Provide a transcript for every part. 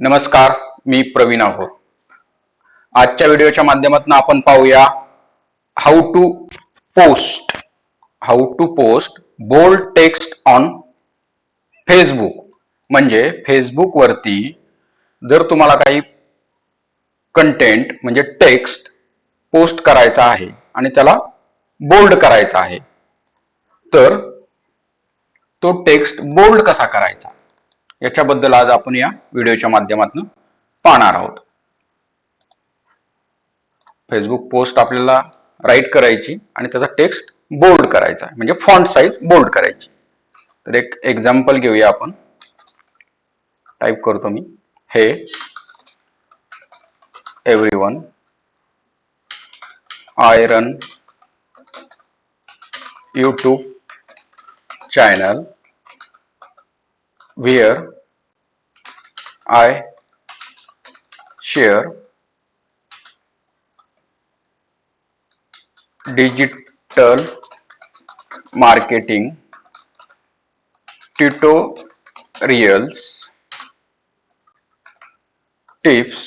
नमस्कार, मी प्रवीण आहोत. आजच्या व्हिडिओच्या माध्यमातून आपण पाहूया how to post bold text on Facebook. म्हणजे फेसबुक वरती जर तुम्हाला काही कंटेंट म्हणजे टेक्स्ट पोस्ट करायचा आहे आणि त्याला बोल्ड करायचा आहे, तर तो टेक्स्ट बोल्ड कसा करायचा याच्याबद्दल आज आपण या व्हिडिओच्या माध्यमातून पाहणार आहोत. फेसबुक पोस्ट आपल्याला राईट करायची आणि त्याचा टेक्स्ट बोल्ड करायचा आहे, म्हणजे फॉन्ट साईज बोल्ड करायची. तर एक एक्झाम्पल घेऊया आपण. टाईप करतो मी, हे everyone, I run YouTube channel where I share digital marketing tutorials, tips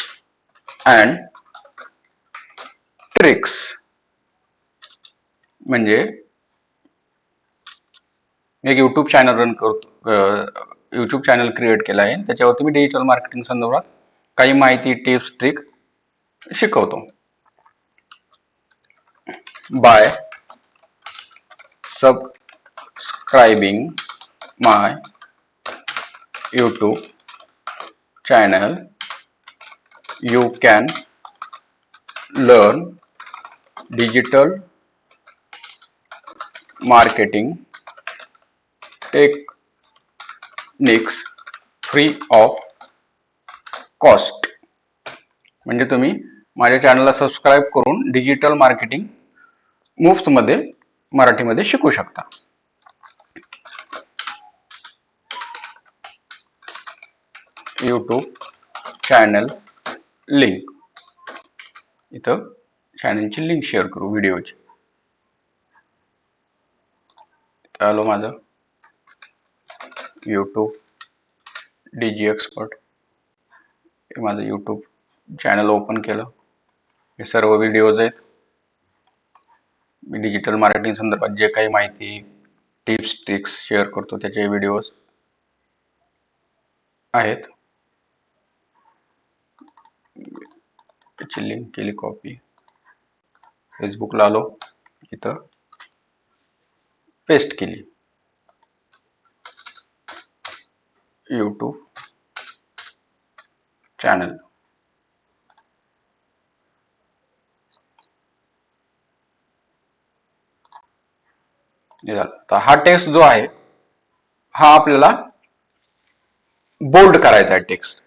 and tricks. म्हणजे एक युट्यूब चॅनल रन करतो, युट्यूब चॅनल क्रिएट केला आहे. त्याच्यावरती मी डिजिटल मार्केटिंग संदर्भात काही माहिती, टिप्स, ट्रिक शिकवतो. By subscribing my YouTube channel, you can learn digital marketing techniques free of cost. म्हणजे तुम्ही माझ्या चॅनलला सबस्क्राईब करून डिजिटल मार्केटिंग मुफ्त मध्ये मराठीमध्ये शिकू शकता. YouTube चॅनल लिंक, इथं चॅनलची लिंक शेअर करू व्हिडिओची. आलो माझं YouTube DG एक्सपर्ट, हे माझं YouTube चॅनल ओपन केलं. हे सर्व व्हिडिओज आहेत. मी डिजिटल मार्केटिंग संदर्भात जे काही माहिती, टिप्स, ट्रिक्स शेअर करतो त्याचे व्हिडिओज आहेत. त्याची लिंक केली कॉपी, फेसबुकला आलो, इथं पेस्ट केली. YouTube चॅनल, तर हा टेक्स्ट जो आहे हा आपल्याला बोल्ड करायचा आहे टेक्स्ट.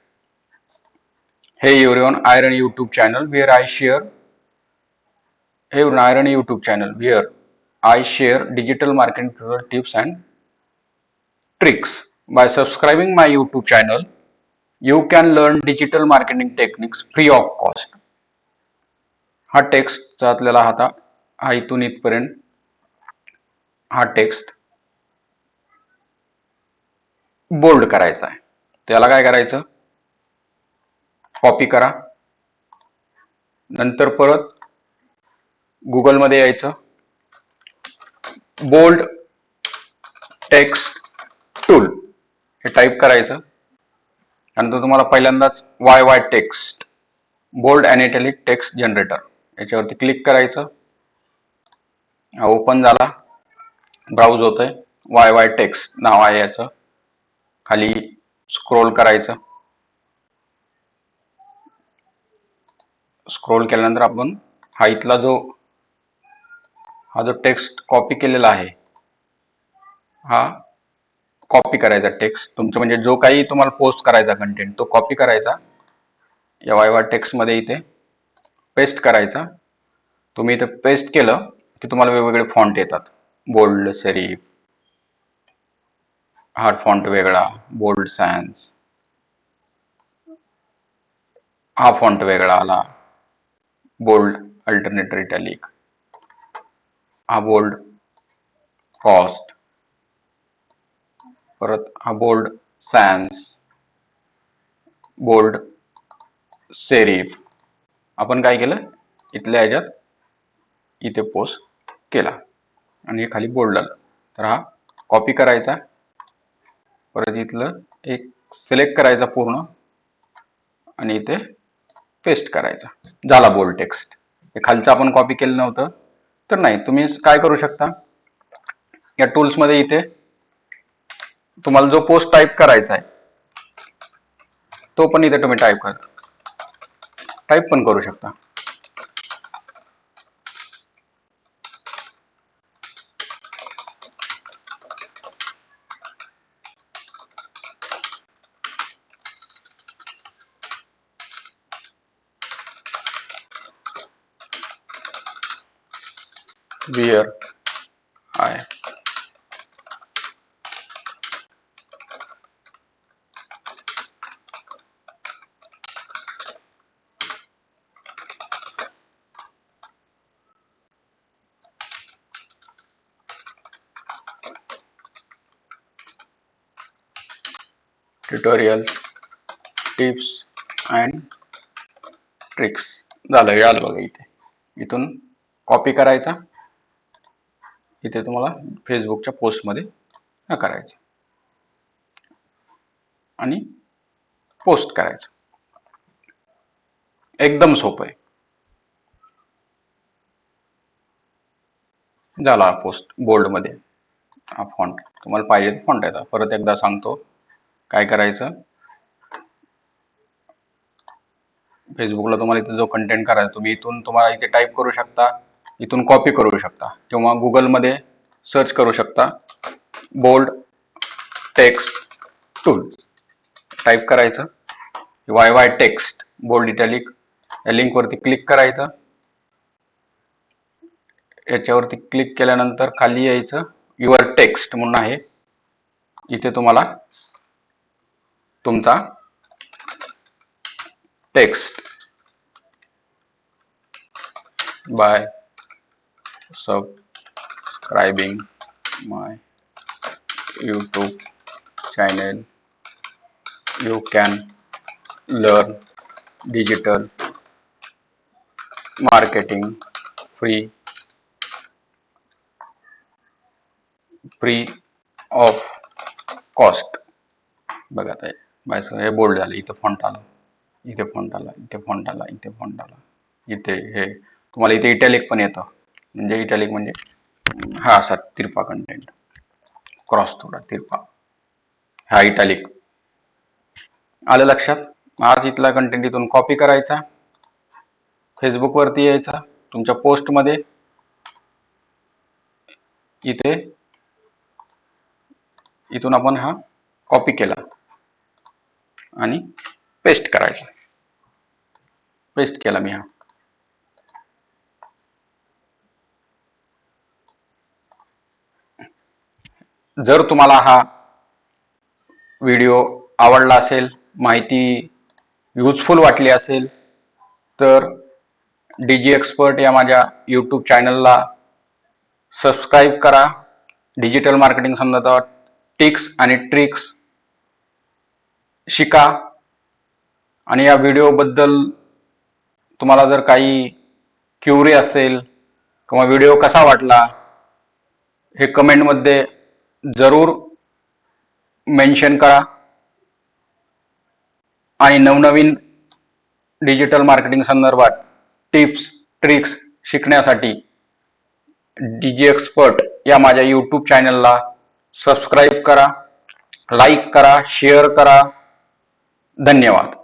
हे everyone, I run YouTube channel where I share digital marketing tips and tricks. By subscribing my YouTube channel, you can learn digital marketing techniques free of cost. हा टेक्स्ट आपल्याला आता हा इथून इथपर्यंत हा टेक्स्ट बोल्ड करायचा आहे. त्याला काय करायचं, कॉपी करा, नंतर परत गुगल मध्ये यायचं, बोल्ड टेक्स्ट टूल हे टाईप करायचं. नंतर तुम्हाला पहिल्यांदाच वाय टेक्स्ट बोल्ड आणि इटॅलिक टेक्स्ट जनरेटर याच्यावरती क्लिक करायचं. ओपन झाला, ब्राउज होतंय. वाय टेक्स्ट नाव आहे याचं. खाली स्क्रोल करायचं. स्क्रोल केल्यानंतर आपण हा इथला जो टेक्स्ट कॉपी केलेला आहे हा कॉपी करायचा टेक्स्ट. तुमचं म्हणजे जो काही तुम्हाला पोस्ट करायचा कंटेंट तो कॉपी करायचा, या वाय टेक्स्ट मध्ये इथे पेस्ट करायचा. तुम्ही इथे पेस्ट केलं की तुम्हाला वेगवेगळे फॉन्ट येतात. बोल्ड सेरिफ, हार्ड फॉन्ट वेगळा, बोल्ड सॅन्स, हा फॉन्ट वेगळा आला, बोल्ड अल्टरनेटर इटॅलिक, हा बोल्ड कॉस्ट, परत हा बोल्ड सॅन्स, बोल्ड सेरिफ आपण काय केलं, इथल्या ह्याच्यात इथे पोस्ट केला आणि हे खाली बोल्ड आलं. तर हा कॉपी करायचा, परत इथलं एक सिलेक्ट करायचा पूर्ण आणि इथे पेस्ट करायचा, झाला बोल्ड टेक्स्ट. हे खालचं आपण कॉपी केलं नव्हतं. तर नाही, तुम्ही काय करू शकता, या टूल्स मध्ये इथे तुम्हाला जो पोस्ट टाईप करायचा आहे तो पण इथे तुम्ही टाईप पण करू शकता. Where I tutorials, tips and tricks झालं. हे आलं बघा इथे. इथून कॉपी करायचा, इथे तुम्हाला फेसबुकच्या पोस्टमध्ये करायचं आणि पोस्ट करायचं. एकदम सोपं आहे. झाला पोस्ट बोल्ड मध्ये. हा फॉन्ट तुम्हाला पाहिजे फॉन्ट आहे. परत एकदा सांगतो काय करायचं. फेसबुकला तुम्हाला इथे जो कंटेंट करायचा तुम्ही इथून तुम्हाला इथे टाईप करू शकता, इथून कॉपी करू शकता किंवा गुगलमध्ये सर्च करू शकता बोल्ड टेक्स्ट टूल. टाईप करायचं YY टेक्स्ट बोल्ड इटॅलिक, या लिंक वरती क्लिक करायचं. याच्यावरती क्लिक केल्यानंतर खाली यायचं, युअर टेक्स्ट म्हणून आहे, इथे तुम्हाला तुमचा text by subscribing my YouTube channel you can learn digital marketing free of cost. बघा आता हे बोल्ड झालं, इथे फॉन्ट आला, इथे फॉन्ट आला, इथे फॉन्ट आला, इथे फॉन्ट आला, इथे हे तुम्हाला इथे इटॅलिक पण येतं. म्हणजे इटॅलिक म्हणजे हा असा तिरपा कंटेंट, क्रॉस थोडा तिरपा, हा इटॅलिक. आलं लक्षात. आज इथला कंटेंट इथून कॉपी करायचा, फेसबुक वरती यायचा, तुमच्या पोस्ट मध्ये इथे इथून आपण हा कॉपी केला आणि पेस्ट करायचा. पेस्ट केला मी हा. जर तुम्हाला हा व्हिडिओ आवडला असेल, माहिती युजफुल वाटली असेल तर डीजी एक्सपर्ट या माझ्या यूट्यूब चॅनलला सबस्क्राईब करा. डिजिटल मार्केटिंग संदर्भात टिप्स आणि ट्रिक्स शिका. आणि या व्हिडिओ बद्दल तुम्हाला जर काही क्युरी असेल किंवा व्हिडिओ कसा वाटला हे कमेंट मध्ये जरूर मेन्शन करा. आणि नवनवीन डिजिटल मार्केटिंग संदर्भात टिप्स ट्रिक्स शिकण्यासाठी डीजी एक्सपर्ट या माझ्या यूट्यूब चॅनलला सबस्क्राईब करा, लाईक करा, शेअर करा. धन्यवाद.